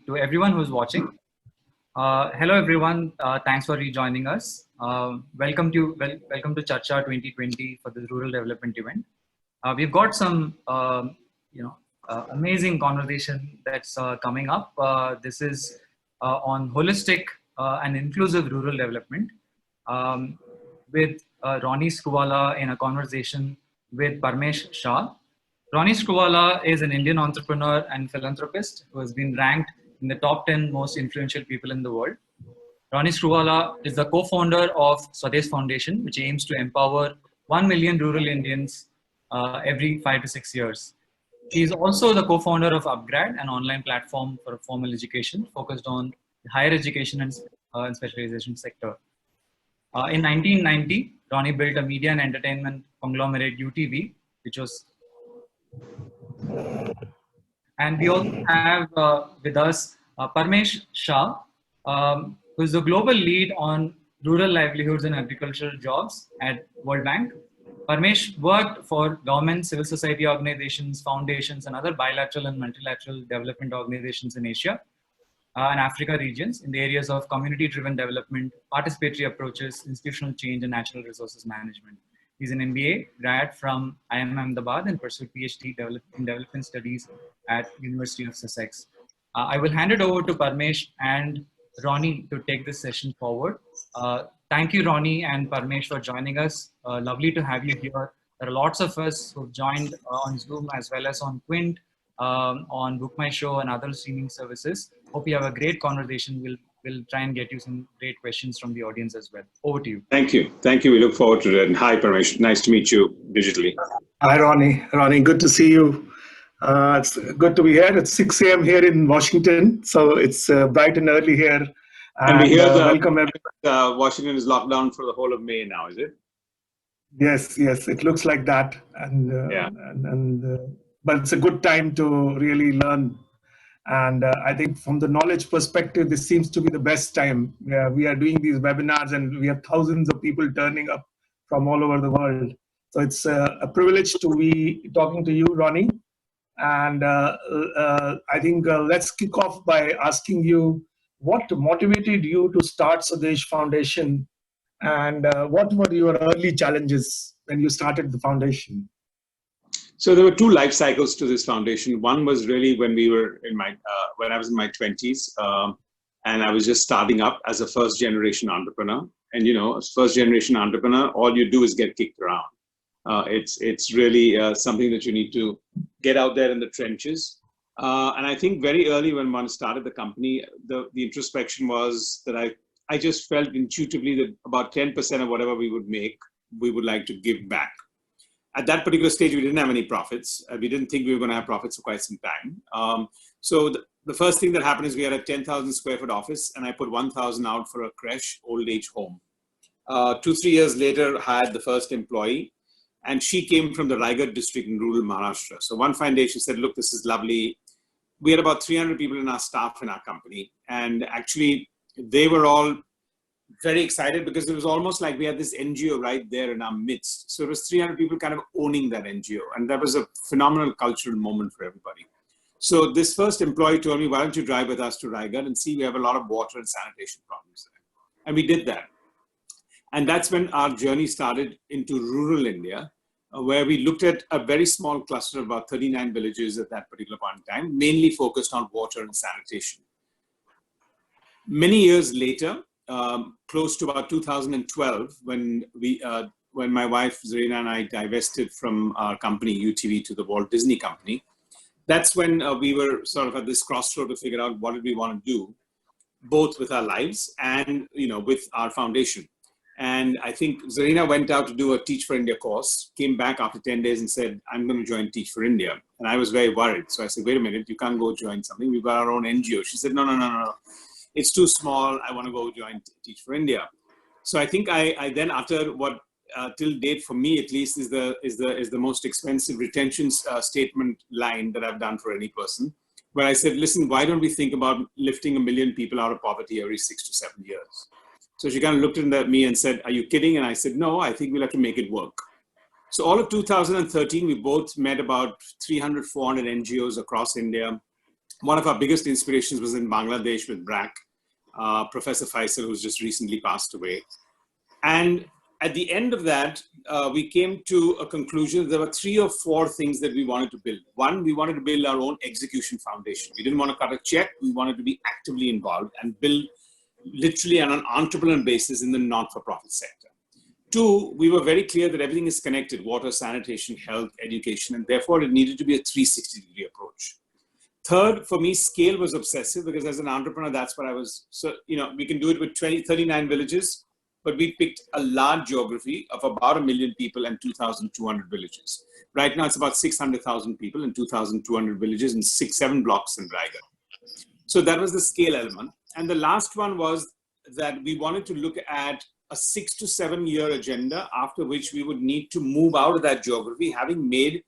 to everyone who's watching. Hello, everyone. Thanks for rejoining us. Welcome to Chacha 2020 for the Rural Development event. We've got some, amazing conversation that's coming up. This is on holistic and inclusive rural development with Ronnie Screwvala in a conversation with Parmesh Shah. Ronnie Screwvala is an Indian entrepreneur and philanthropist who has been ranked in the top 10 most influential people in the world. Ronnie Screwvala is the co-founder of Swadesh Foundation, which aims to empower 1 million rural Indians every 5 to 6 years. He is also the co-founder of Upgrad, an online platform for formal education focused on the higher education and specialization sector. In 1990, Ronnie built a media and entertainment conglomerate UTV, which was. And we also have with us Parmesh Shah, who is the global lead on rural livelihoods and agricultural jobs at World Bank. Parmesh worked for government, civil society organizations, foundations, and other bilateral and multilateral development organizations in Asia and Africa regions in the areas of community-driven development, participatory approaches, institutional change, and natural resources management. He's an MBA grad from IIM Ahmedabad and pursued PhD in development studies at University of Sussex. I will hand it over to Parmesh and Ronnie to take this session forward. Thank you, Ronnie and Parmesh, for joining us. Lovely to have you here. There are lots of us who've joined on Zoom as well as on Quint, on Book My Show and other streaming services. Hope you have a great conversation. We'll try and get you some great questions from the audience as well. Over to you. Thank you. Thank you. We look forward to it. And hi, Parmesh. Nice to meet you digitally. Hi, Ronnie. Ronnie, good to see you. It's good to be here. It's 6 a.m. here in Washington, so it's bright and early here. And we hear welcome everyone. Washington is locked down for the whole of May now, is it? Yes, it looks like that. But it's a good time to really learn. And I think from the knowledge perspective, this seems to be the best time. We are doing these webinars and we have thousands of people turning up from all over the world. So it's a privilege to be talking to you, Ronnie. And I think let's kick off by asking you what motivated you to start Swadesh Foundation and what were your early challenges when you started the foundation? So there were two life cycles to this foundation. One was really when we were when I was in my 20s, and I was just starting up as a first-generation entrepreneur. And as first-generation entrepreneur, all you do is get kicked around. It's really something that you need to get out there in the trenches. And I think very early when one started the company, the introspection was that I just felt intuitively that about 10% of whatever we would make, we would like to give back. At that particular stage, we didn't have any profits. We didn't think we were going to have profits for quite some time. So the first thing that happened is we had a 10,000 square foot office, and I put 1,000 out for a creche old age home. 2-3 years later, I had the first employee, and she came from the Raigad district in rural Maharashtra. So one fine day, she said, look, this is lovely. We had about 300 people in our staff in our company. And actually, they were all very excited because it was almost like we had this NGO right there in our midst. So it was 300 people kind of owning that NGO. And that was a phenomenal cultural moment for everybody. So this first employee told me, why don't you drive with us to Raigad and see we have a lot of water and sanitation problems there. And we did that. And that's when our journey started into rural India, where we looked at a very small cluster of about 39 villages at that particular point in time, mainly focused on water and sanitation. Many years later, close to about 2012, when my wife Zarina and I divested from our company UTV to the Walt Disney Company, that's when we were sort of at this crossroad to figure out what did we want to do, both with our lives and with our foundation. And I think Zarina went out to do a Teach for India course, came back after 10 days and said, I'm going to join Teach for India. And I was very worried. So I said, wait a minute, you can't go join something. We've got our own NGO. She said, no. It's too small. I want to go join Teach for India. So I think I then, after what till date for me at least is the most expensive retention statement line that I've done for any person, where I said, listen, why don't we think about lifting 1 million people out of poverty every 6 to 7 years? So she kind of looked at me and said, are you kidding? And I said, no, I think we'll have to make it work. So all of 2013, we both met about 300, 400 NGOs across India. One of our biggest inspirations was in Bangladesh with BRAC, Professor Faisal, who's just recently passed away. And at the end of that, we came to a conclusion. There were 3 or 4 things that we wanted to build. One, we wanted to build our own execution foundation. We didn't want to cut a check. We wanted to be actively involved and build literally on an entrepreneurial basis in the not-for-profit sector. 2, we were very clear that everything is connected: water, sanitation, health, education, and therefore it needed to be a 360-degree approach. 3rd, for me, scale was obsessive, because as an entrepreneur, that's what I was. So, we can do it with 39 villages, but we picked a large geography of about 1 million people and 2,200 villages. Right now, it's about 600,000 people and 2,200 villages in 6-7 blocks in Raigad. So that was the scale element. And the last one was that we wanted to look at a 6 to 7 year agenda, after which we would need to move out of that geography, having made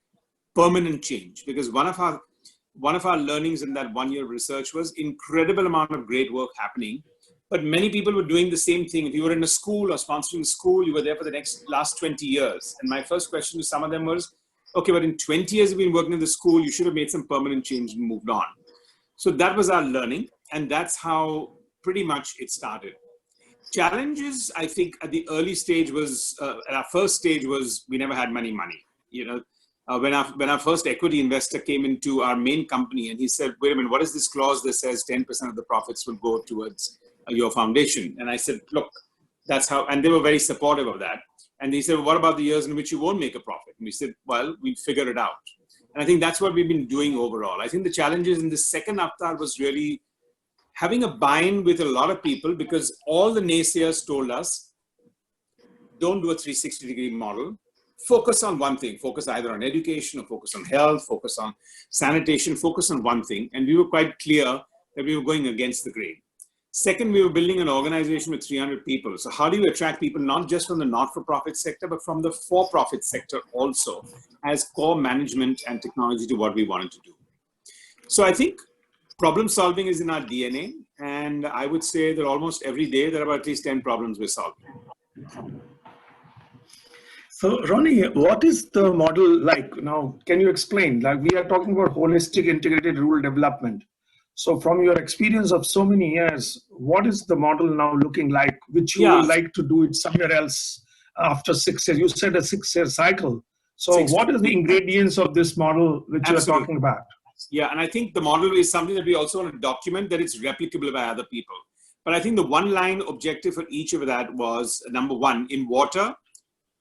permanent change. Because one of our learnings in that 1 year research was incredible amount of great work happening, but many people were doing the same thing. If you were in a school or sponsoring a school, you were there for the last 20 years. And my first question to some of them was, okay, but in 20 years you've been working in the school, you should have made some permanent change and moved on. So that was our learning. And that's how pretty much it started. Challenges, I think, at the early stage was, at our first stage was, we never had money. When our first equity investor came into our main company, and he said, wait a minute, what is this clause that says 10% of the profits will go towards your foundation? And I said, look, that's how, and they were very supportive of that. And they said, well, what about the years in which you won't make a profit? And we said, well, we'll figure it out. And I think that's what we've been doing overall. I think the challenges in the second avatar was really having a buy-in with a lot of people, because all the naysayers told us, don't do a 360-degree model. Focus on one thing. Focus either on education or focus on health, focus on sanitation, focus on one thing. And we were quite clear that we were going against the grain. Second, we were building an organization with 300 people. So how do you attract people, not just from the not-for-profit sector, but from the for-profit sector also, as core management and technology to what we wanted to do? So I think problem solving is in our DNA. And I would say that almost every day there are at least 10 problems we're solving. So, Ronnie, what is the model like? Now, can you explain? Like, we are talking about holistic integrated rural development. So from your experience of so many years, what is the model now looking like, which you would like to do it somewhere else after 6 years? You said a 6-year cycle. So what is the ingredients of this model which you are talking about? Yeah, and I think the model is something that we also want to document, that it's replicable by other people. But I think the one line objective for each of that was, number one, in water,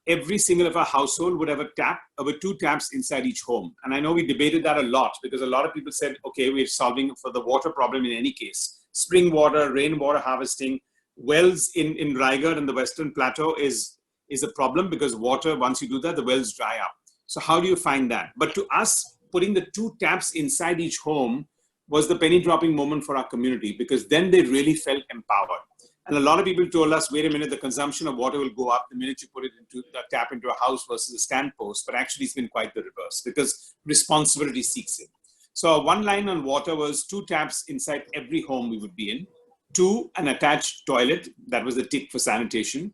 every single of our household would have a tap, over 2 taps inside each home. And I know we debated that a lot, because a lot of people said, okay, we're solving for the water problem in any case. Spring water, rainwater harvesting, wells in Raigad and the Western Plateau is a problem, because water, once you do that, the wells dry up. So how do you find that? But to us, putting the 2 taps inside each home was the penny dropping moment for our community, because then they really felt empowered. And a lot of people told us, wait a minute, the consumption of water will go up the minute you put it into the tap into a house versus a stand post. But actually, it's been quite the reverse, because responsibility seeks in. So one line on water was 2 taps inside every home we would be in. 2, an attached toilet. That was the tick for sanitation.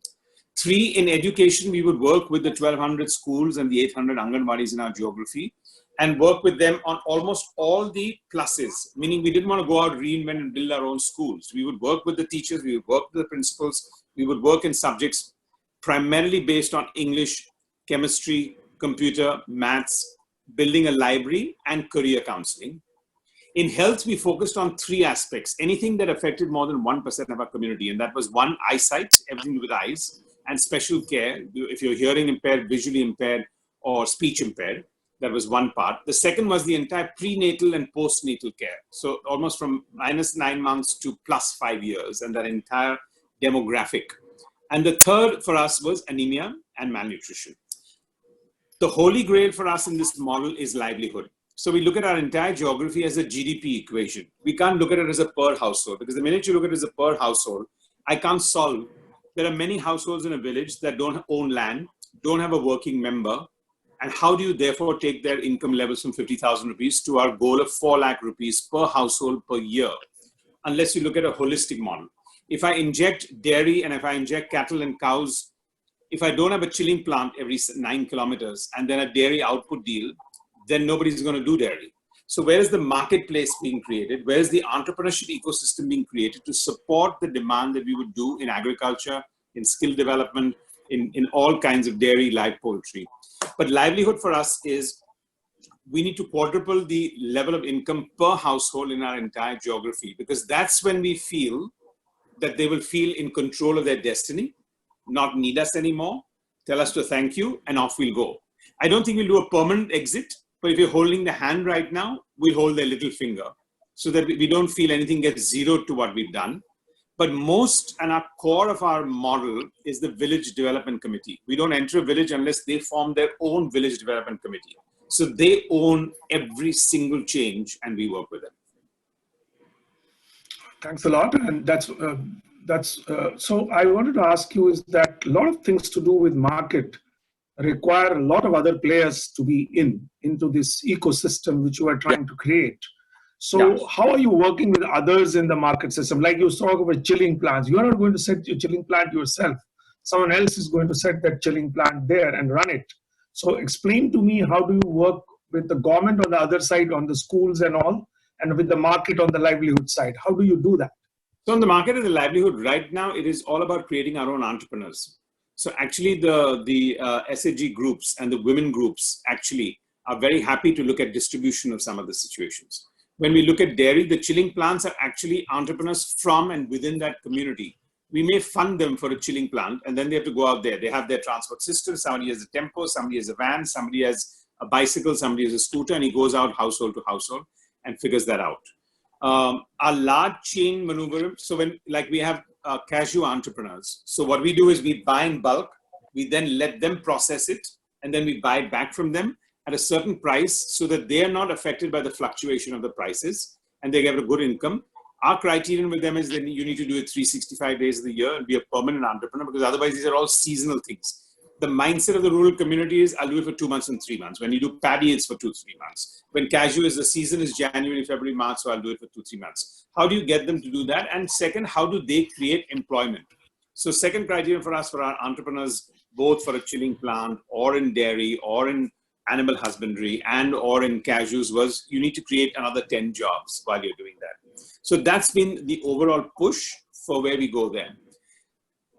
3, in education, we would work with the 1,200 schools and the 800 Anganwadis in our geography, and work with them on almost all the pluses, meaning we didn't want to go out, reinvent and build our own schools. We would work with the teachers, we would work with the principals, we would work in subjects primarily based on English, chemistry, computer, maths, building a library, and career counseling. In health, we focused on 3 aspects, anything that affected more than 1% of our community. And that was 1, eyesight, everything with eyes, and special care, if you're hearing impaired, visually impaired, or speech impaired. That was one part. The second was the entire prenatal and postnatal care. So almost from -9 months to +5 years, and that entire demographic. And the third for us was anemia and malnutrition. The holy grail for us in this model is livelihood. So we look at our entire geography as a GDP equation. We can't look at it as a per household, because the minute you look at it as a per household, I can't solve. There are many households in a village that don't own land, don't have a working member. And how do you therefore take their income levels from 50,000 rupees to our goal of 4 lakh rupees per household per year, unless you look at a holistic model? If I inject dairy and if I inject cattle and cows, if I don't have a chilling plant every 9 kilometers and then a dairy output deal, then nobody's going to do dairy. So where is the marketplace being created? Where is the entrepreneurship ecosystem being created to support the demand that we would do in agriculture, in skill development, in all kinds of dairy, live poultry? But livelihood for us is we need to quadruple the level of income per household in our entire geography, because that's when we feel that they will feel in control of their destiny, not need us anymore, tell us to thank you, and off we'll go. I don't think we'll do a permanent exit, but if you're holding the hand right now, we'll hold their little finger so that we don't feel anything gets zeroed to what we've done. But most and our core of our model is the village development committee. We don't enter a village unless they form their own village development committee. So they own every single change and we work with them. Thanks a lot. And so I wanted to ask you is that a lot of things to do with market require a lot of other players to be into this ecosystem which you are trying to create. So how are you working with others in the market system? Like you talk about chilling plants. You are not going to set your chilling plant yourself. Someone else is going to set that chilling plant there and run it. So explain to me, how do you work with the government on the other side, on the schools and all, and with the market on the livelihood side? How do you do that? So on the market and the livelihood right now, it is all about creating our own entrepreneurs. So actually the SAG groups and the women groups actually are very happy to look at distribution of some of the situations. When we look at dairy, the chilling plants are actually entrepreneurs from and within that community. We may fund them for a chilling plant and then they have to go out there. They have their transport system. Somebody has a tempo, somebody has a van, somebody has a bicycle, somebody has a scooter, and he goes out household to household and figures that out. Our large chain maneuver, so when like we have cashew entrepreneurs. So what we do is we buy in bulk, we then let them process it, and then we buy it back from them at a certain price so that they are not affected by the fluctuation of the prices and they get a good income. Our criterion with them is that you need to do it 365 days of the year and be a permanent entrepreneur, because otherwise these are all seasonal things. The mindset of the rural community is I'll do it for 2 months and 3 months. When you do paddy, it's for 2-3 months. When cashew is, the season is January, February, March, so I'll do it for 2-3 months. How do you get them to do that? And second, how do they create employment? So second criterion for us, for our entrepreneurs, both for a chilling plant or in dairy or in animal husbandry and or in cashews, was you need to create another 10 jobs while you're doing that. So that's been the overall push for where we go there.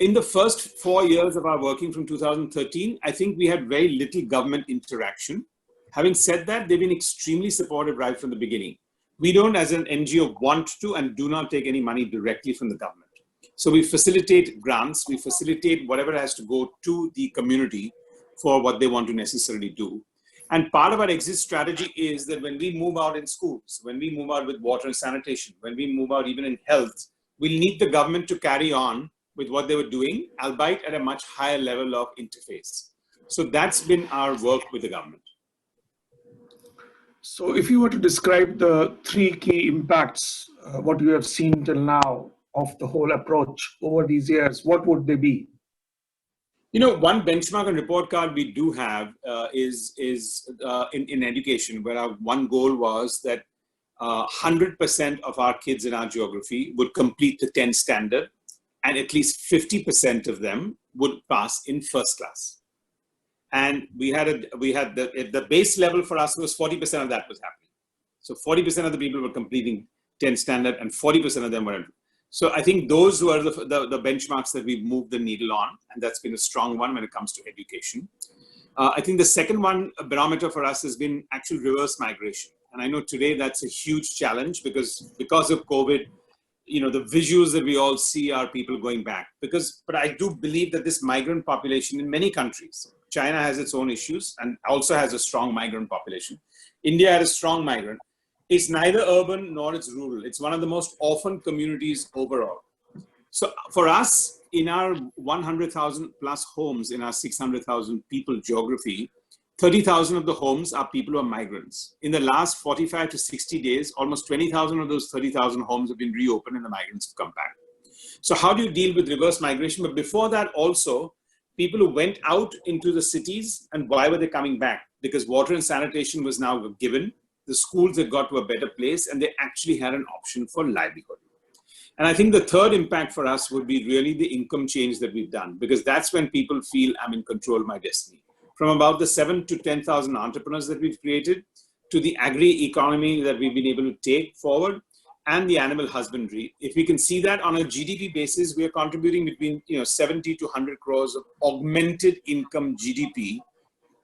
In the first 4 years of our working from 2013, I think we had very little government interaction. Having said that, they've been extremely supportive right from the beginning. We don't, as an NGO, want to and do not take any money directly from the government. So we facilitate grants, we facilitate whatever has to go to the community for what they want to necessarily do. And part of our exit strategy is that when we move out in schools, when we move out with water and sanitation, when we move out even in health, we'll need the government to carry on with what they were doing, albeit at a much higher level of interface. So that's been our work with the government. So if you were to describe the 3 key impacts, what you have seen till now of the whole approach over these years, what would they be? You know, one benchmark and report card we do have is in education, where our one goal was that 100% of our kids in our geography would complete the 10 standard, and at least 50% of them would pass in first class. And we had the base level for us was 40% of that was happening. So 40% of the people were completing 10 standard and 40% of them were. So I think those were the benchmarks that we've moved the needle on, and that's been a strong one when it comes to education. I think the second one, a barometer for us, has been actual reverse migration. And I know today that's a huge challenge because of COVID, you know, the visuals that we all see are people going back. But I do believe that this migrant population in many countries, China has its own issues and also has a strong migrant population. India had a strong migrant. It's neither urban nor it's rural. It's one of the most orphaned communities overall. So for us, in our 100,000 plus homes in our 600,000 people geography, 30,000 of the homes are people who are migrants. In the last 45 to 60 days, almost 20,000 of those 30,000 homes have been reopened and the migrants have come back. So how do you deal with reverse migration? But before that also, people who went out into the cities, and why were they coming back? Because water and sanitation was now given. The schools had got to a better place and they actually had an option for livelihood. And I think the third impact for us would be really the income change that we've done, because that's when people feel I'm in control of my destiny. From about the 7,000 to 10,000 entrepreneurs that we've created, to the agri-economy that we've been able to take forward, and the animal husbandry. If we can see that on a GDP basis, we are contributing between 70 to 100 crores of augmented income GDP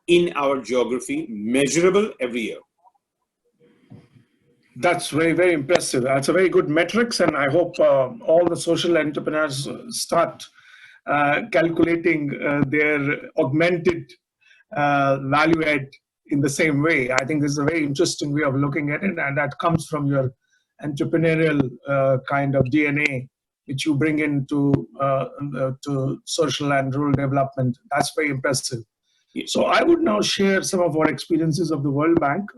in our geography, measurable every year. That's very, very impressive. That's a very good metrics, and I hope all the social entrepreneurs start calculating their augmented value add in the same way. I think this is a very interesting way of looking at it, and that comes from your entrepreneurial kind of DNA, which you bring into to social and rural development. That's very impressive. So I would now share some of our experiences of the World Bank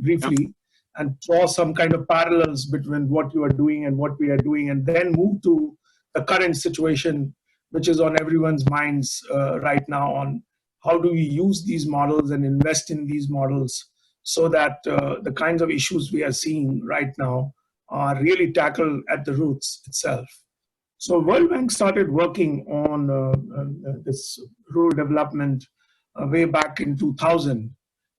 briefly, and draw some kind of parallels between what you are doing and what we are doing, and then move to the current situation, which is on everyone's minds right now, on how do we use these models and invest in these models so that the kinds of issues we are seeing right now are really tackled at the roots itself. So World Bank started working on this rural development way back in 2000.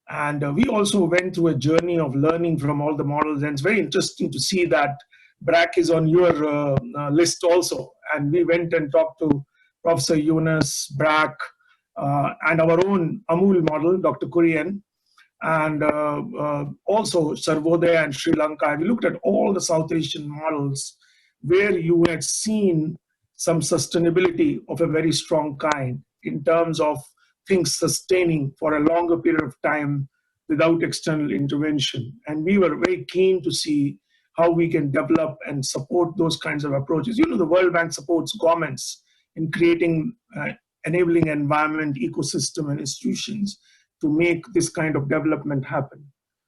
And we also went through a journey of learning from all the models. And it's very interesting to see that BRAC is on your list also. And we went and talked to Professor Yunus, BRAC, and our own Amul model, Dr. Kurian, and also Sarvodaya and Sri Lanka. We looked at all the South Asian models where you had seen some sustainability of a very strong kind in terms of things sustaining for a longer period of time without external intervention. And we were very keen to see how we can develop and support those kinds of approaches. You know, the World Bank supports governments in creating enabling environment, ecosystem, and institutions to make this kind of development happen.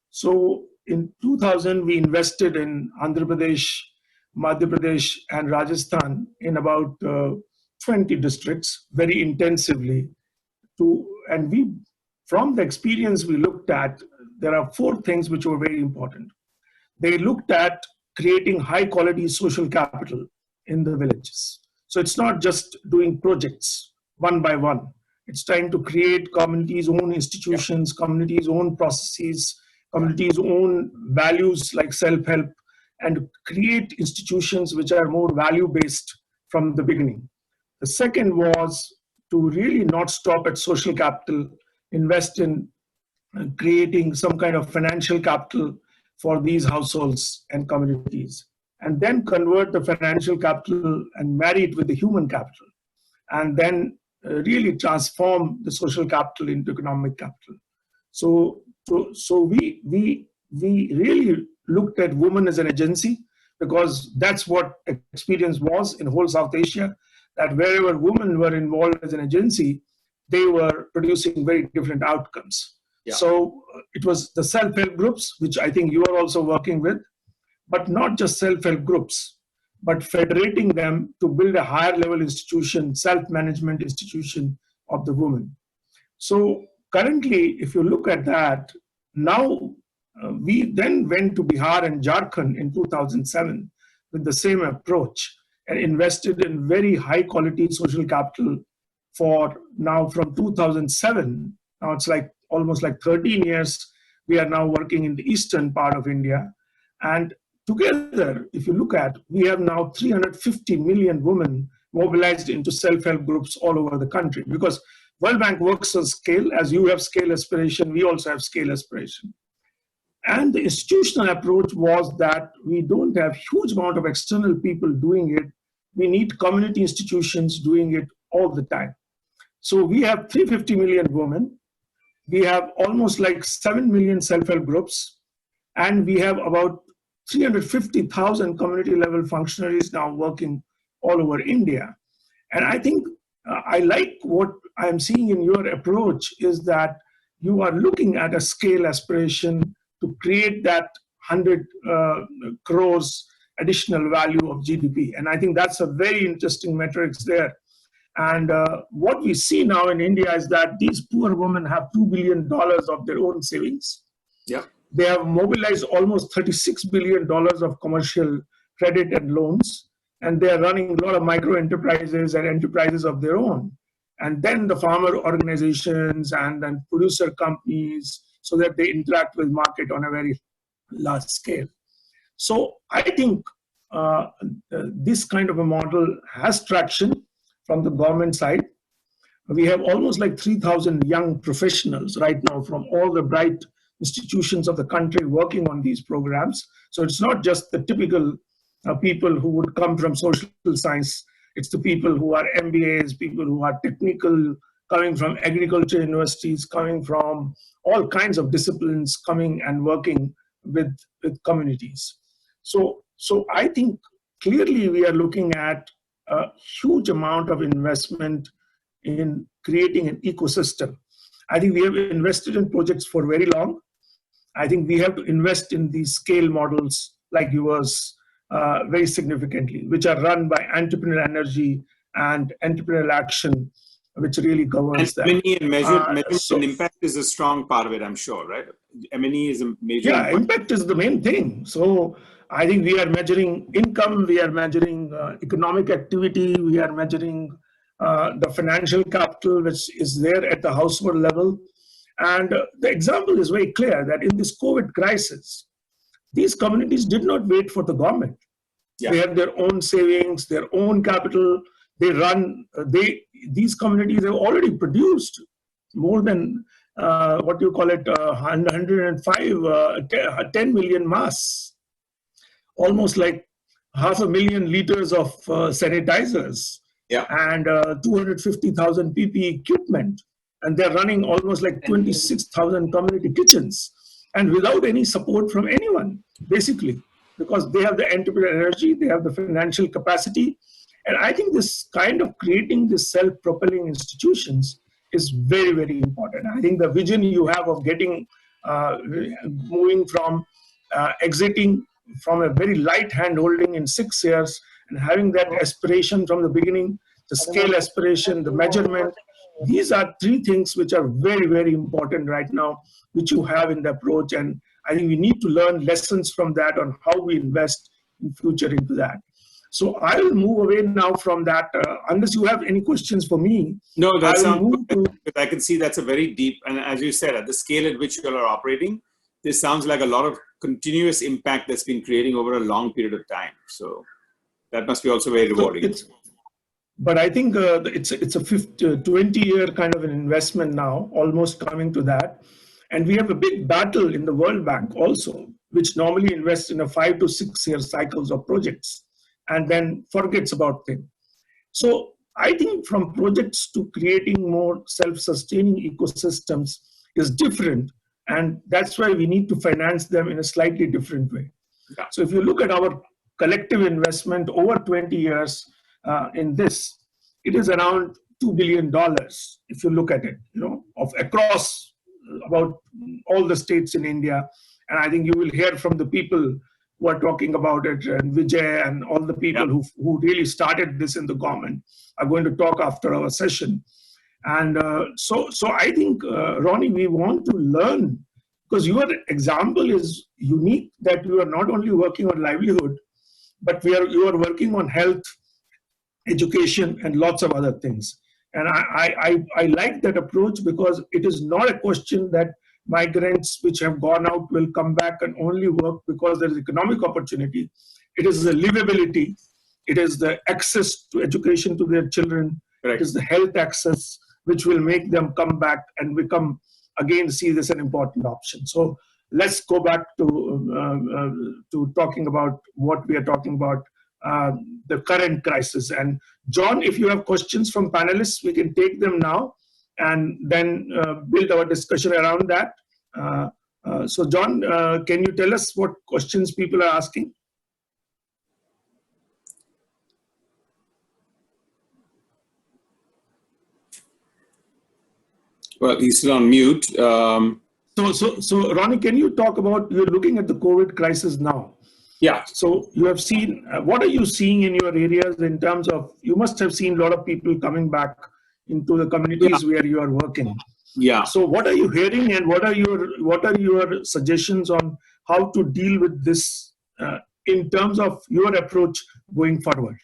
So in 2000, we invested in Andhra Pradesh, Madhya Pradesh, and Rajasthan in about 20 districts very intensively. And we, from the experience we looked at, there are 4 things which were very important. They looked at creating high quality social capital in the villages. So it's not just doing projects one by one. It's trying to create communities' own institutions, communities' own processes, communities' own values like self-help, and create institutions which are more value-based from the beginning. The second was to really not stop at social capital, invest in creating some kind of financial capital for these households and communities, and then convert the financial capital and marry it with the human capital, and then really transform the social capital into economic capital. So we really looked at women as an agency, because that's what experience was in whole South Asia, that wherever women were involved as an agency, they were producing very different outcomes. Yeah. So it was the self-help groups, which I think you are also working with, but not just self-help groups, but federating them to build a higher level institution, self-management institution of the women. So currently, if you look at that, now we then went to Bihar and Jharkhand in 2007 with the same approach, and invested in very high quality social capital for now from 2007. Now it's like almost like 13 years. We are now working in the eastern part of India. And together, if you look at, we have now 350 million women mobilized into self-help groups all over the country, because World Bank works on scale. As you have scale aspiration, we also have scale aspiration. And the institutional approach was that we don't have huge amount of external people doing it. We need community institutions doing it all the time. So we have 350 million women. We have almost like 7 million self-help groups. And we have about 350,000 community level functionaries now working all over India. And I think I like what I'm seeing in your approach is that you are looking at a scale aspiration to create that 100 crores additional value of GDP. And I think that's a very interesting metrics there. And what we see now in India is that these poor women have $2 billion of their own savings. Yeah. They have mobilized almost $36 billion of commercial credit and loans. And they are running a lot of micro enterprises and enterprises of their own. And then the farmer organizations and then producer companies, so that they interact with market on a very large scale. So I think this kind of a model has traction from the government side. We have almost like 3,000 young professionals right now from all the bright institutions of the country working on these programs. So it's not just the typical people who would come from social science. It's the people who are MBAs, people who are technical, coming from agriculture universities, coming from all kinds of disciplines, coming and working with communities. So I think clearly we are looking at a huge amount of investment in creating an ecosystem. I think we have invested in projects for very long. I think we have to invest in these scale models like yours very significantly, which are run by entrepreneurial energy and entrepreneurial action, which really governs that. M&E and measurement and impact is a strong part of it, I'm sure, right? M&E is a major impact is the main thing. So I think we are measuring income, we are measuring economic activity, we are measuring the financial capital which is there at the household level. And the example is very clear that in this COVID crisis, these communities did not wait for the government. Yeah. They have their own savings, their own capital. They run, these communities have already produced more than 10 million masks, almost like 500,000 liters of sanitizers, and 250,000 PPE equipment. And they're running almost like 26,000 community kitchens, and without any support from anyone, basically, because they have the entrepreneurial energy, they have the financial capacity. And I think this kind of creating this self-propelling institutions is very, very important. I think the vision you have of getting, moving from exiting from a very light hand holding in 6 years and having that aspiration from the beginning, the scale aspiration, the measurement, these are 3 things which are very, very important right now, which you have in the approach. And I think we need to learn lessons from that on how we invest in future into that. So I will move away now from that, unless you have any questions for me. No, that sounds good. I can see that's a very deep, and as you said, at the scale at which you all are operating, this sounds like a lot of continuous impact that's been creating over a long period of time. So that must be also very rewarding. But I think it's a 20-year kind of an investment now, almost coming to that. And we have a big battle in the World Bank also, which normally invests in a 5 to 6 year cycles of projects and then forgets about them. So I think from projects to creating more self-sustaining ecosystems is different. And that's why we need to finance them in a slightly different way. Yeah. So if you look at our collective investment over 20 years in this, it is around $2 billion, if you look at it, of across about all the states in India. And I think you will hear from the people who are talking about it, and Vijay and all the people who really started this in the government are going to talk after our session. And so I think, Ronnie, we want to learn, because your example is unique, that you are not only working on livelihood, but you are working on health, education, and lots of other things. And I like that approach, because it is not a question that migrants which have gone out will come back and only work because there is economic opportunity. It is the livability. It is the access to education to their children. Correct. It is the health access which will make them come back and become, again, see this an important option. So let's go back to talking about what we are talking about, the current crisis. And John, if you have questions from panelists, we can take them now and then build our discussion around that. So John, can you tell us what questions people are asking? Well, he's still on mute. So Ronnie, can you talk about, you're looking at the COVID crisis now. Yeah. So you have seen, what are you seeing in your areas in terms of, you must have seen a lot of people coming back into the communities where you are working. Yeah. So what are you hearing, and what are your suggestions on how to deal with this in terms of your approach going forward?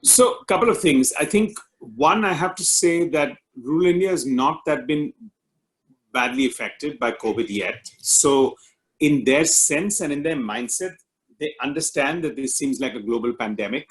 So a couple of things. I think, one, I have to say that rural India has not that been badly affected by COVID yet. So in their sense and in their mindset, they understand that this seems like a global pandemic,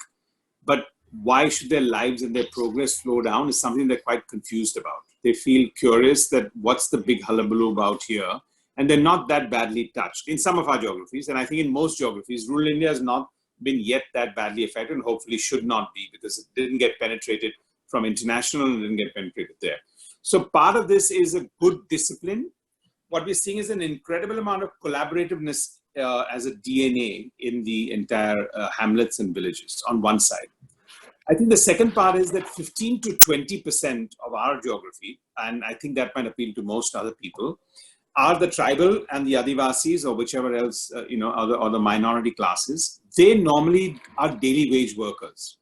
but why should their lives and their progress slow down is something they're quite confused about. They feel curious that what's the big hullabaloo about here? And they're not that badly touched in some of our geographies. And I think in most geographies, rural India has not been yet that badly affected and hopefully should not be, because it didn't get penetrated from international and didn't get penetrated there. So part of this is a good discipline. What we're seeing is an incredible amount of collaborativeness as a DNA in the entire hamlets and villages on one side. I think the second part is that 15 to 20% of our geography, and I think that might appeal to most other people, are the tribal and the Adivasis or whichever else, or the minority classes. They normally are daily wage workers.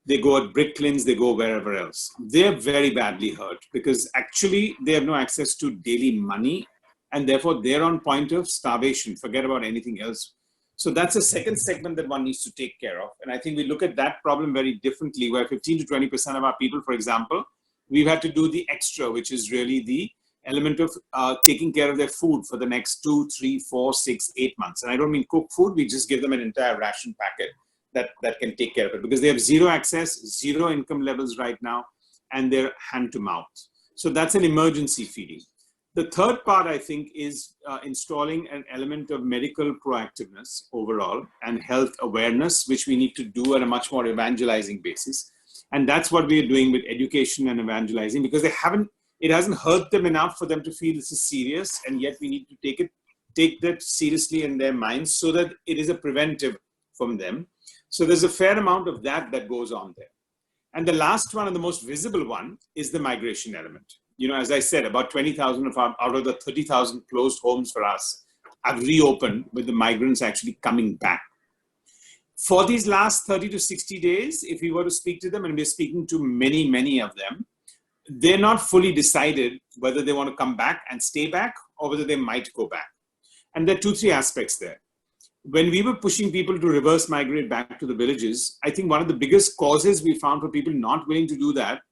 They go at brick kilns, they go wherever else. They're very badly hurt because actually they have no access to daily money, and therefore they're on point of starvation. Forget about anything else. So that's a second segment that one needs to take care of. And I think we look at that problem very differently, where 15 to 20% of our people, for example, we've had to do the extra, which is really the element of taking care of their food for the next 2, 3, 4, 6, 8 months. And I don't mean cook food, we just give them an entire ration packet that can take care of it, because they have zero access, zero income levels right now, and they're hand to mouth. So that's an emergency feeding. The third part, I think, is installing an element of medical proactiveness overall and health awareness, which we need to do at a much more evangelizing basis. And that's what we are doing with education and evangelizing, because it hasn't hurt them enough for them to feel this is serious, and yet we need to take that seriously in their minds so that it is a preventive from them. So there's a fair amount of that goes on there. And the last one, and the most visible one, is the migration element. As I said, about 20,000 out of the 30,000 closed homes for us have reopened with the migrants actually coming back. For these last 30 to 60 days, if we were to speak to them, and we're speaking to many, many of them, they're not fully decided whether they want to come back and stay back or whether they might go back. And there are 2-3 aspects there. When we were pushing people to reverse migrate back to the villages, I think one of the biggest causes we found for people not willing to do that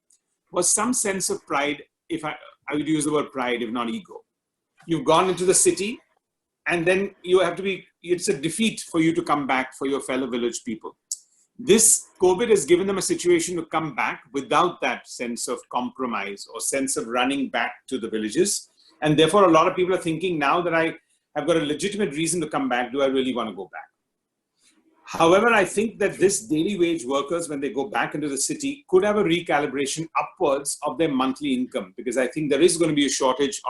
was some sense of pride. If I would use the word pride, if not ego. You've gone into the city, and then it's a defeat for you to come back for your fellow village people. This COVID has given them a situation to come back without that sense of compromise or sense of running back to the villages. And therefore, a lot of people are thinking, now that I have got a legitimate reason to come back, do I really want to go back? However, I think that this daily wage workers, when they go back into the city, could have a recalibration upwards of their monthly income, because I think there is going to be a shortage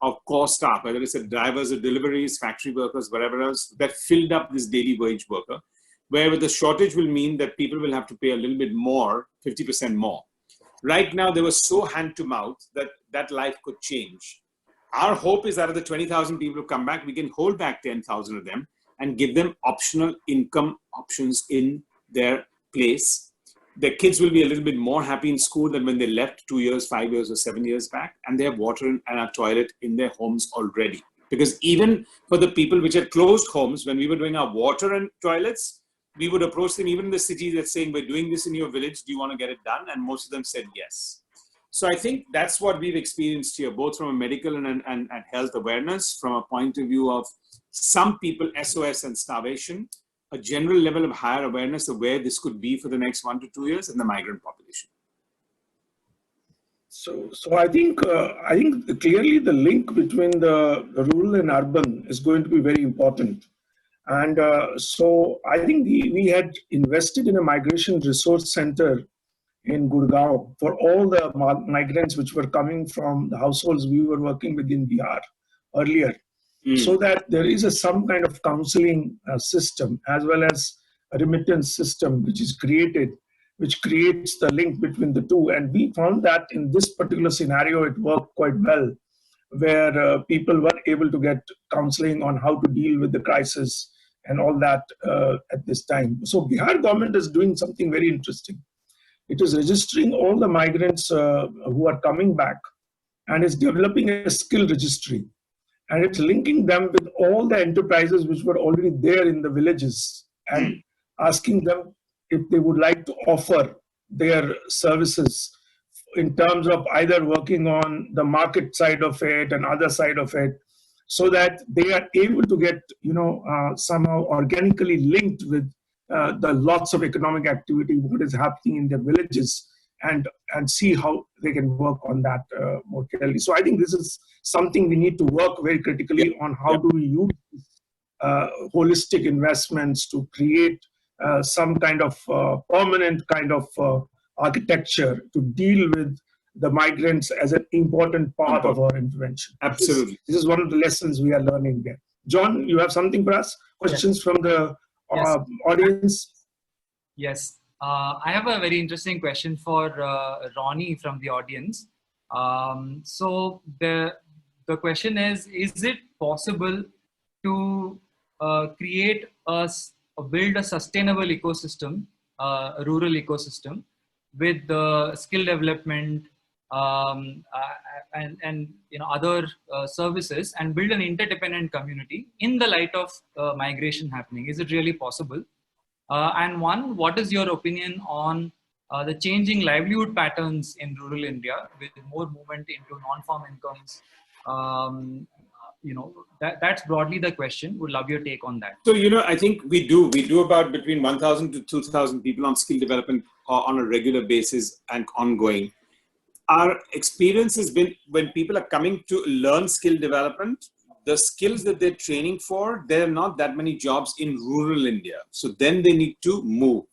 of core staff, whether it's drivers or deliveries, factory workers, whatever else, that filled up this daily wage worker, where the shortage will mean that people will have to pay a little bit more, 50% more. Right now, they were so hand to mouth that life could change. Our hope is that of the 20,000 people who come back, we can hold back 10,000 of them and give them optional income options in their place. Their kids will be a little bit more happy in school than when they left 2 years, 5 years, or 7 years back, and they have water and a toilet in their homes already. Because even for the people which had closed homes, when we were doing our water and toilets, we would approach them, even in the city, that's saying, we're doing this in your village, do you want to get it done? And most of them said yes. So I think that's what we've experienced here, both from a medical and health awareness, from a point of view of some people, SOS and starvation, a general level of higher awareness of where this could be for the next 1 to 2 years in the migrant population. So I think clearly the link between the rural and urban is going to be very important. And so I think we had invested in a migration resource center in Gurgaon for all the migrants which were coming from the households we were working with in Bihar earlier, so that there is some kind of counseling system as well as a remittance system which is created, which creates the link between the two. And we found that in this particular scenario, it worked quite well, where people were able to get counseling on how to deal with the crisis and all that at this time. So Bihar government is doing something very interesting. It is registering all the migrants who are coming back, and is developing a skill registry. And it's linking them with all the enterprises which were already there in the villages, and asking them if they would like to offer their services in terms of either working on the market side of it and other side of it, so that they are able to get, somehow organically linked with the lots of economic activity, what is happening in their villages, and see how they can work on that more clearly. So I think this is something we need to work very critically on. How do we use holistic investments to create some kind of permanent kind of architecture to deal with the migrants as an important part of our intervention. Absolutely. This is one of the lessons we are learning there. John, you have something for us? Questions from the audience? Yes. I have a very interesting question for Ronnie from the audience. So the question is it possible to create build a sustainable ecosystem, a rural ecosystem, with the skill development and other services, and build an interdependent community in the light of migration happening? Is it really possible? And what is your opinion on the changing livelihood patterns in rural India with more movement into non-farm incomes? That's broadly the question. Would love your take on that. So, I think we do about between 1,000 to 2,000 people on skill development on a regular basis and ongoing. Our experience has been when people are coming to learn skill development, the skills that they're training for, there are not that many jobs in rural India. So then they need to move.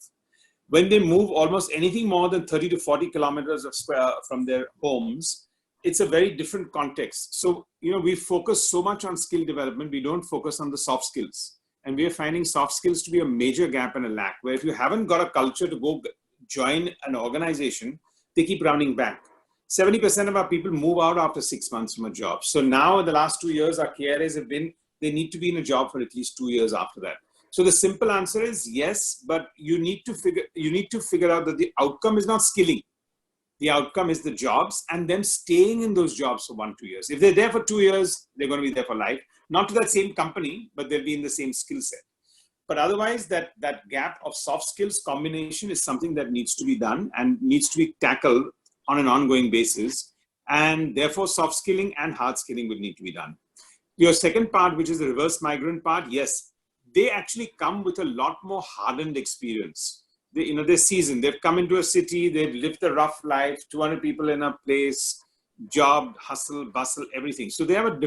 When they move almost anything more than 30 to 40 kilometers of square from their homes, it's a very different context. So, we focus so much on skill development, we don't focus on the soft skills. And we are finding soft skills to be a major gap and a lack, where if you haven't got a culture to go join an organization, they keep rounding back. 70% of our people move out after 6 months from a job. So now in the last 2 years, our KRAs have been, they need to be in a job for at least 2 years after that. So the simple answer is yes, but you need to figure out that the outcome is not skilling. The outcome is the jobs and them staying in those jobs for 1-2 years. If they're there for 2 years, they're going to be there for life. Not to that same company, but they'll be in the same skill set. But otherwise, that gap of soft skills combination is something that needs to be done and needs to be tackled on an ongoing basis. And therefore, soft skilling and hard skilling would need to be done. Your second part, which is the reverse migrant part, yes, they actually come with a lot more hardened experience. They're seasoned. They've come into a city, they've lived a rough life, 200 people in a place, job, hustle, bustle, everything. So they have a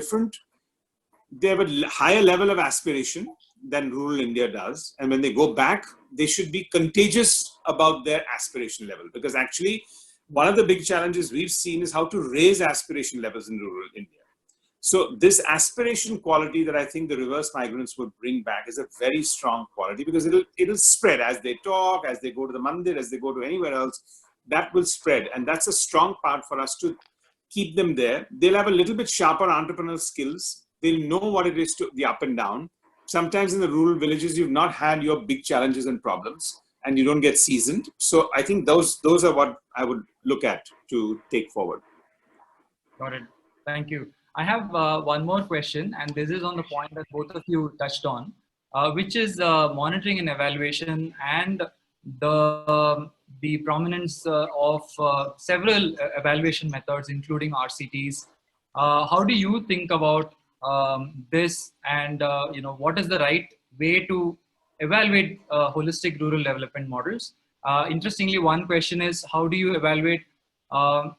higher level of aspiration than rural India does. And when they go back, they should be contagious about their aspiration level. Because actually, one of the big challenges we've seen is how to raise aspiration levels in rural India. So this aspiration quality that I think the reverse migrants would bring back is a very strong quality, because it'll spread as they talk, as they go to the mandir, as they go to anywhere else. That will spread, and that's a strong part for us to keep them there. They'll have a little bit sharper entrepreneurial skills. They'll know what it is to the up and down. Sometimes in the rural villages, you've not had your big challenges and problems, and you don't get seasoned. So I think those are what I would look at to take forward. Got it. Thank you. I have one more question, and this is on the point that both of you touched on, which is monitoring and evaluation and the prominence of several evaluation methods, including RCTs. How do you think about this, and what is the right way to evaluate holistic rural development models? Interestingly, one question is, how do you evaluate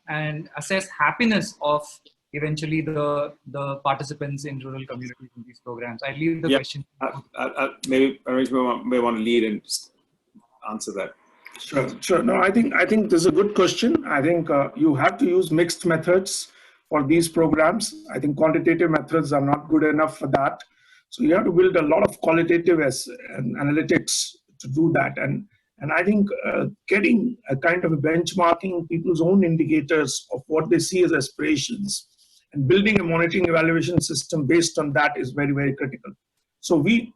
and assess happiness of eventually the participants in rural communities in these programs? I leave the question. Maybe Parmesh may want to lead and answer that. Sure. No, I think this is a good question. I think you have to use mixed methods for these programs. I think quantitative methods are not good enough for that. So you have to build a lot of qualitative analytics to do that. And I think getting a kind of a benchmarking people's own indicators of what they see as aspirations and building a monitoring evaluation system based on that is very, very critical. So we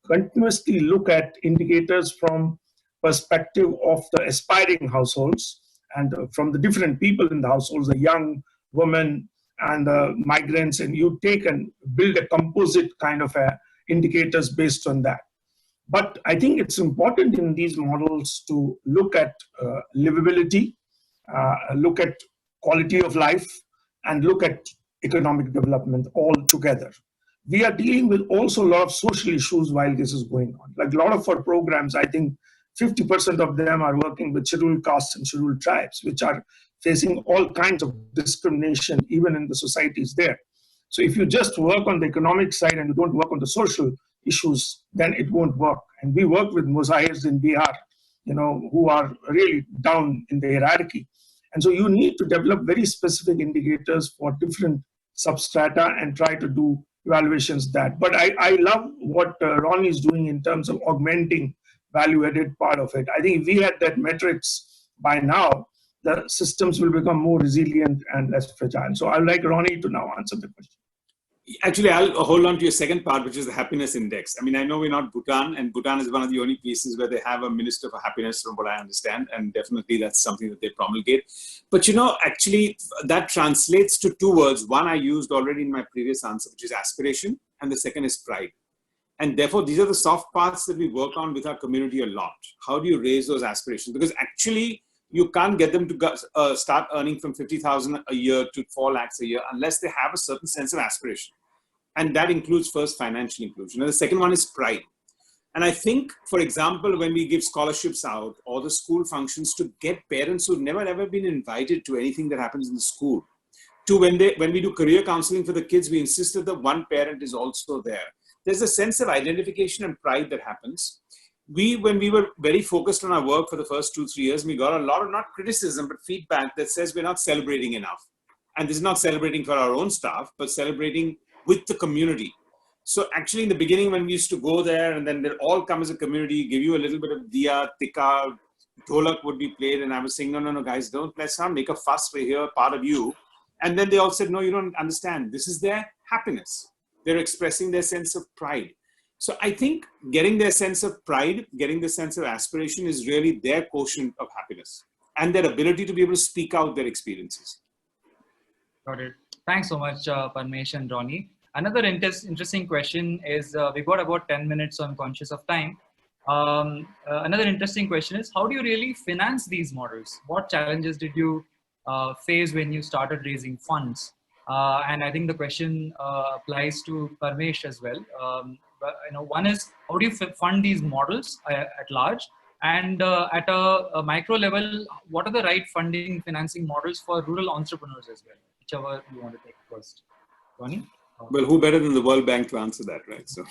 continuously look at indicators from perspective of the aspiring households and from the different people in the households, the young women and the migrants, and you take and build a composite kind of indicators based on that. But I think it's important in these models to look at livability, look at quality of life, and look at economic development all together. We are dealing with also a lot of social issues while this is going on. Like a lot of our programs, I think 50% of them are working with scheduled castes and scheduled tribes, which are facing all kinds of discrimination, even in the societies there. So if you just work on the economic side and you don't work on the social issues, then it won't work. And we work with Muzahirs in Bihar, who are really down in the hierarchy. And so you need to develop very specific indicators for different substrata and try to do evaluations that. But I love what Ronnie is doing in terms of augmenting value-added part of it. I think if we had that metrics by now, the systems will become more resilient and less fragile. So I'd like Ronnie to now answer the question. Actually, I'll hold on to your second part, which is the happiness index. I mean, I know we're not Bhutan, and Bhutan is one of the only places where they have a minister for happiness, from what I understand, and definitely that's something that they promulgate. But actually, that translates to two words. One I used already in my previous answer, which is aspiration, and the second is pride. And therefore, these are the soft parts that we work on with our community a lot. How do you raise those aspirations? Because actually, you can't get them to start earning from 50,000 a year to 4 lakhs a year unless they have a certain sense of aspiration. And that includes first financial inclusion. And the second one is pride. And I think, for example, when we give scholarships out or the school functions to get parents who've never ever been invited to anything that happens in the school, to when we do career counseling for the kids, we insist that the one parent is also there. There's a sense of identification and pride that happens. When we were very focused on our work for the first 2-3 years, we got a lot of not criticism, but feedback that says we're not celebrating enough. And this is not celebrating for our own staff, but celebrating with the community. So actually in the beginning, when we used to go there and then they'd all come as a community, give you a little bit of diya, tikka, dholak would be played. And I was saying, no, guys, let's not make a fuss. We're here, part of you. And then they all said, no, you don't understand. This is their happiness. They're expressing their sense of pride. So I think getting their sense of pride, getting the sense of aspiration is really their quotient of happiness and their ability to be able to speak out their experiences. Got it. Thanks so much, Parmesh and Ronnie. Another interesting question is, we've got about 10 minutes, so I'm conscious of time. Another interesting question is, how do you really finance these models? What challenges did you face when you started raising funds? And I think the question applies to Parmesh as well. One is, how do you fund these models at large? And at a micro level, what are the right funding financing models for rural entrepreneurs as well? Whichever you want to take first. Ronnie? Well, who better than the World Bank to answer that, right? So,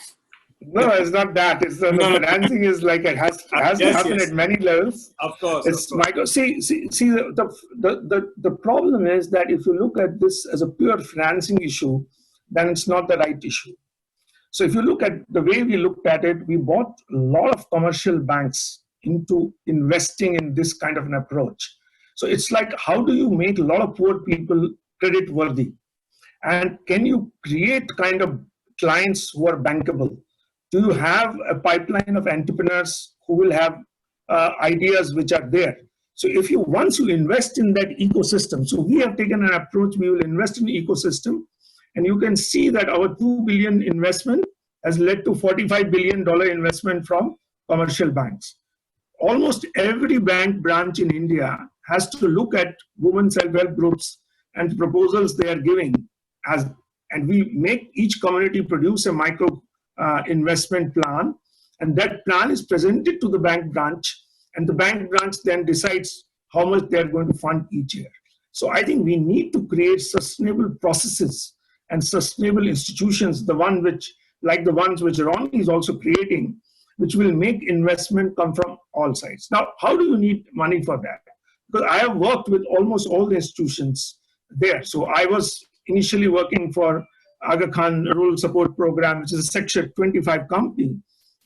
no, it's not that. It's the financing is like it has to happen at many levels. Of course. It's micro. See, the problem is that if you look at this as a pure financing issue, then it's not the right issue. So if you look at the way we looked at it, we bought a lot of commercial banks into investing in this kind of an approach. So it's like, how do you make a lot of poor people credit worthy? And can you create kind of clients who are bankable? Do you have a pipeline of entrepreneurs who will have ideas which are there? So once you invest in that ecosystem, so we have taken an approach, we will invest in the ecosystem, and you can see that our $2 billion investment has led to $45 billion investment from commercial banks. Almost every bank branch in India has to look at women self-help groups and proposals they are giving, and we make each community produce a micro investment plan, and that plan is presented to the bank branch, and the bank branch then decides how much they are going to fund each year. So I think we need to create sustainable processes and sustainable institutions, the ones which Ronnie is also creating, which will make investment come from all sides. Now, how do you need money for that? Because I have worked with almost all the institutions there. So I was initially working for Aga Khan Rural Support Program, which is a Section 25 company,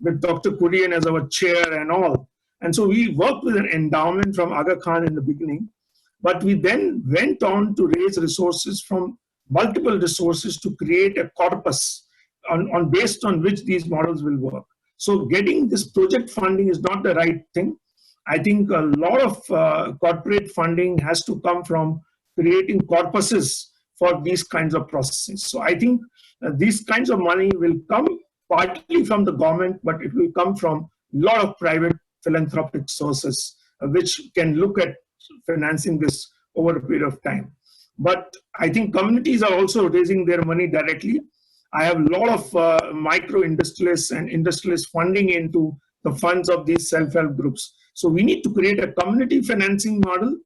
with Dr. Kurian as our chair and all. And so we worked with an endowment from Aga Khan in the beginning, but we then went on to raise resources from multiple resources to create a corpus based on which these models will work. So getting this project funding is not the right thing. I think a lot of corporate funding has to come from creating corpuses for these kinds of processes. So I think these kinds of money will come partly from the government, but it will come from a lot of private philanthropic sources, which can look at financing this over a period of time. But I think communities are also raising their money directly. I have a lot of micro industrialists and industrialists funding into the funds of these self-help groups. So we need to create a community financing model,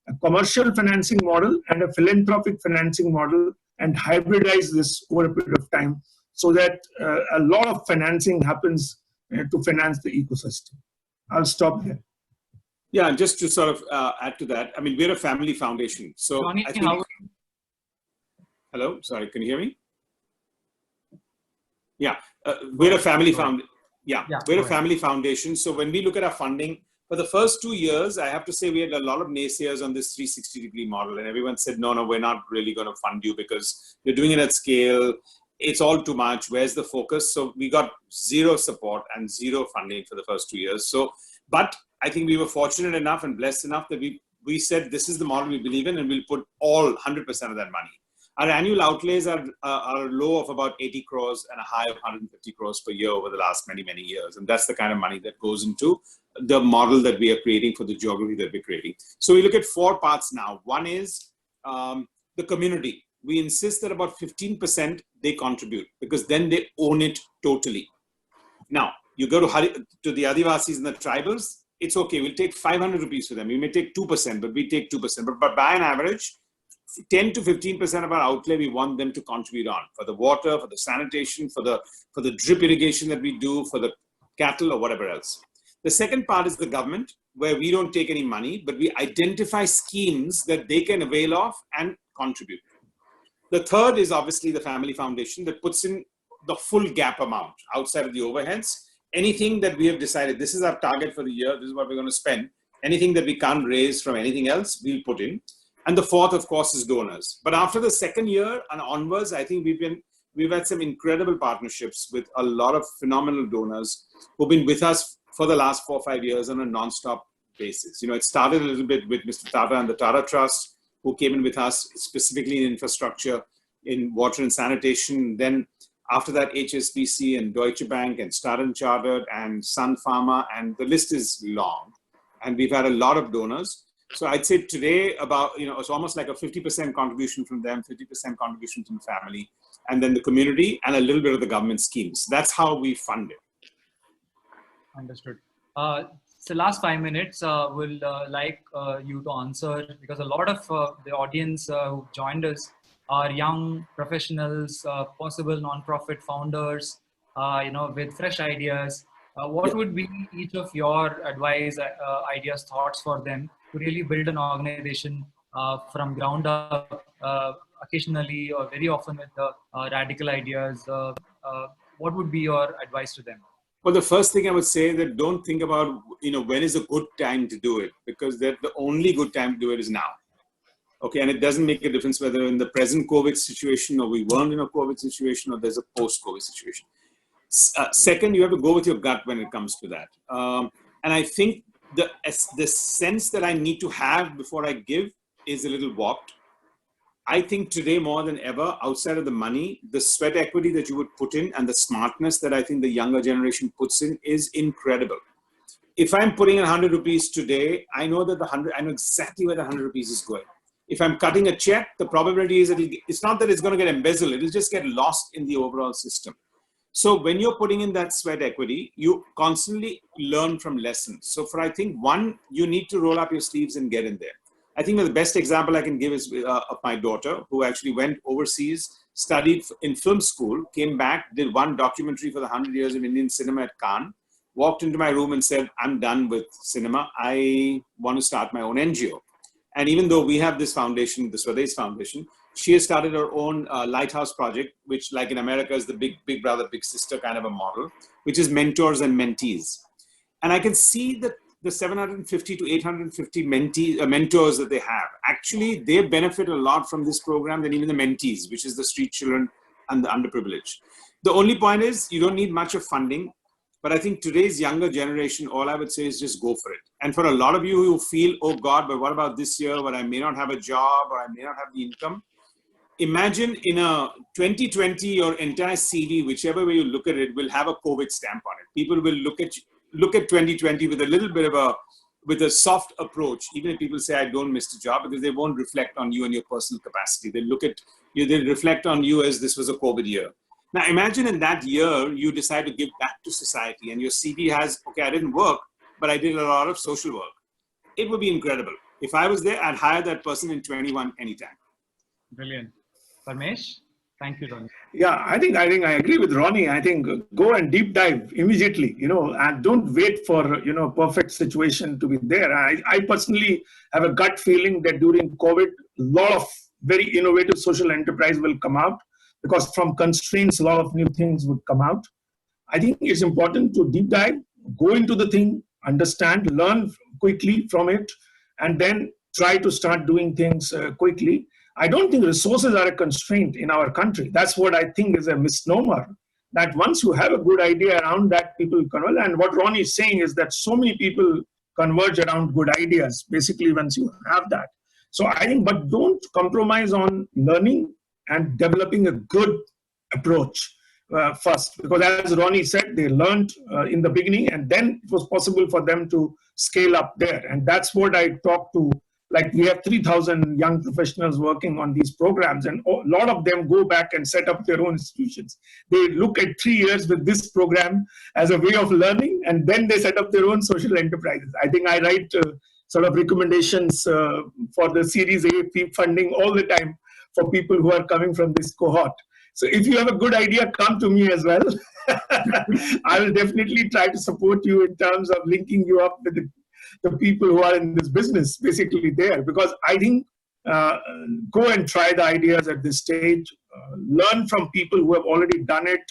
a commercial financing model, and a philanthropic financing model, and hybridize this over a period of time so that a lot of financing happens to finance the ecosystem. I'll stop there. Yeah, just to sort of add to that, I mean, we're a family foundation. So Ronnie, I think... Hello, sorry, can you hear me? Yeah, we're a family foundation. Yeah, we're a family foundation. So when we look at our funding, for the first 2 years, I have to say we had a lot of naysayers on this 360-degree model. And everyone said, no, we're not really going to fund you because you're doing it at scale. It's all too much. Where's the focus? So we got zero support and zero funding for the first 2 years. So, but I think we were fortunate enough and blessed enough that we said, this is the model we believe in, and we'll put all 100% of that money. Our annual outlays are a low of about 80 crores and a high of 150 crores per year over the last many, many years. And that's the kind of money that goes into the model that we are creating for the geography that we're creating. So we look at 4 parts now. One is the community. We insist that about 15% they contribute because then they own it totally. Now, you go to the Adivasis and the tribals, it's okay. We'll take 500 rupees for them. We may take 2%, but we take 2%. But by an average, 10 to 15% of our outlay, we want them to contribute on for the water, for the sanitation, for the drip irrigation that we do, for the cattle or whatever else. The second part is the government, where we don't take any money, but we identify schemes that they can avail of and contribute. The third is obviously the family foundation that puts in the full gap amount outside of the overheads. Anything that we have decided, this is our target for the year, this is what we're going to spend. Anything that we can't raise from anything else, we'll put in. And the fourth, of course, is donors. But after the second year and onwards, I think we've had some incredible partnerships with a lot of phenomenal donors who've been with us for the last 4 or 5 years on a non-stop basis. You know, it started a little bit with Mr. Tata and the Tata Trust, who came in with us specifically in infrastructure, in water and sanitation. Then after that, HSBC and Deutsche Bank and Standard Chartered and Sun Pharma, and the list is long. And we've had a lot of donors. So I'd say today about, you know, it's almost like a 50% contribution from them, 50% contribution from the family, and then the community and a little bit of the government schemes. That's how we fund it. Understood. So last 5 minutes, we'll like you to answer, because a lot of the audience who joined us are young professionals, possible non-profit founders, you know, with fresh ideas. What would be each of your advice, ideas, thoughts for them to really build an organization from ground up, occasionally or very often with the radical ideas? What would be your advice to them? Well, the first thing I would say is that don't think about, you know, when is a good time to do it, because the only good time to do it is now. Okay, and it doesn't make a difference whether in the present COVID situation or we weren't in a COVID situation or there's a post-COVID situation. Second, you have to go with your gut when it comes to that. And I think the sense that I need to have before I give is a little warped. I think today more than ever, outside of the money, the sweat equity that you would put in and the smartness that I think the younger generation puts in is incredible. If I'm putting 100 rupees today, I know that I know exactly where the 100 rupees is going. If I'm cutting a check, the probability is that it's not that it's going to get embezzled, it'll just get lost in the overall system. So when you're putting in that sweat equity, you constantly learn from lessons. So I think one, you need to roll up your sleeves and get in there. I think the best example I can give is of my daughter, who actually went overseas, studied in film school, came back, did one documentary for the 100 years of Indian cinema at Cannes, walked into my room and said, I'm done with cinema. I want to start my own NGO. And even though we have this foundation, the Swadesh Foundation, she has started her own lighthouse project, which like in America is the big brother, big sister kind of a model, which is mentors and mentees. And I can see that the 750 to 850 mentors that they have, actually they benefit a lot from this program than even the mentees, which is the street children and the underprivileged. The only point is you don't need much of funding, but I think today's younger generation, all I would say is just go for it. And for a lot of you who feel, oh God, but what about this year when I may not have a job or I may not have the income? Imagine in a 2020, your entire CV, whichever way you look at it, will have a COVID stamp on it. People will look at 2020 with a little bit of a with a soft approach, even if people say I don't miss the job, because they won't reflect on you and your personal capacity. They look at you, they reflect on you as this was a COVID year. Now imagine in that year, you decide to give back to society and your CV has, okay, I didn't work, but I did a lot of social work. It would be incredible. If I was there, I'd hire that person in 21 anytime. Brilliant. Parmesh, thank you, Ronnie. Yeah, I think I agree with Ronnie. I think go and deep dive immediately, and don't wait for, perfect situation to be there. I personally have a gut feeling that during COVID, a lot of very innovative social enterprise will come out, because from constraints, a lot of new things would come out. I think it's important to deep dive, go into the thing, understand, learn quickly from it, and then try to start doing things quickly. I don't think resources are a constraint in our country. That's what I think is a misnomer, that once you have a good idea around that, people converge. And what Ronnie is saying is that so many people converge around good ideas, basically, once you have that. So I think, but don't compromise on learning and developing a good approach first, because as Ronnie said, they learned in the beginning, and then it was possible for them to scale up there. And that's what I talk to. Like, we have 3,000 young professionals working on these programs, and a lot of them go back and set up their own institutions. They look at 3 years with this program as a way of learning, and then they set up their own social enterprises. I think I write sort of recommendations for the Series A funding all the time for people who are coming from this cohort. So if you have a good idea, come to me as well. I will definitely try to support you in terms of linking you up with the people who are in this business, basically there. Because I think go and try the ideas at this stage, learn from people who have already done it,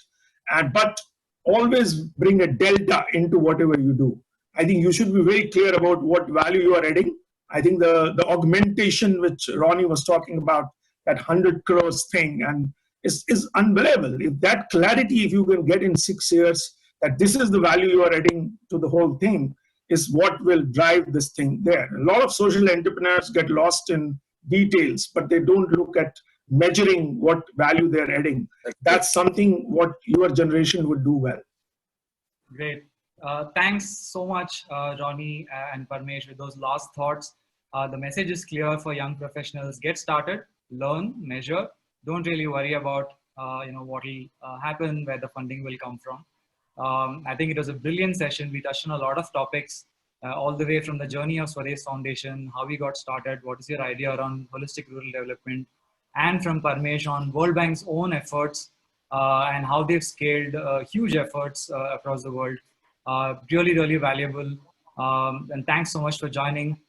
but always bring a delta into whatever you do. I think you should be very clear about what value you are adding. I think the augmentation which Ronnie was talking about, that 100 crores thing, and is unbelievable. If that clarity, if you can get in 6 years, that this is the value you are adding to the whole thing, is what will drive this thing there. A lot of social entrepreneurs get lost in details, but they don't look at measuring what value they're adding. That's something what your generation would do well. Great. Thanks so much, Ronnie and Parmesh, with those last thoughts. The message is clear for young professionals. Get started, learn, measure. Don't really worry about what will happen, where the funding will come from. I think it was a brilliant session. We touched on a lot of topics, all the way from the journey of Swadesh Foundation, how we got started, what is your idea around holistic rural development, and from Parmesh on World Bank's own efforts and how they've scaled huge efforts across the world. Really, really valuable. And thanks so much for joining.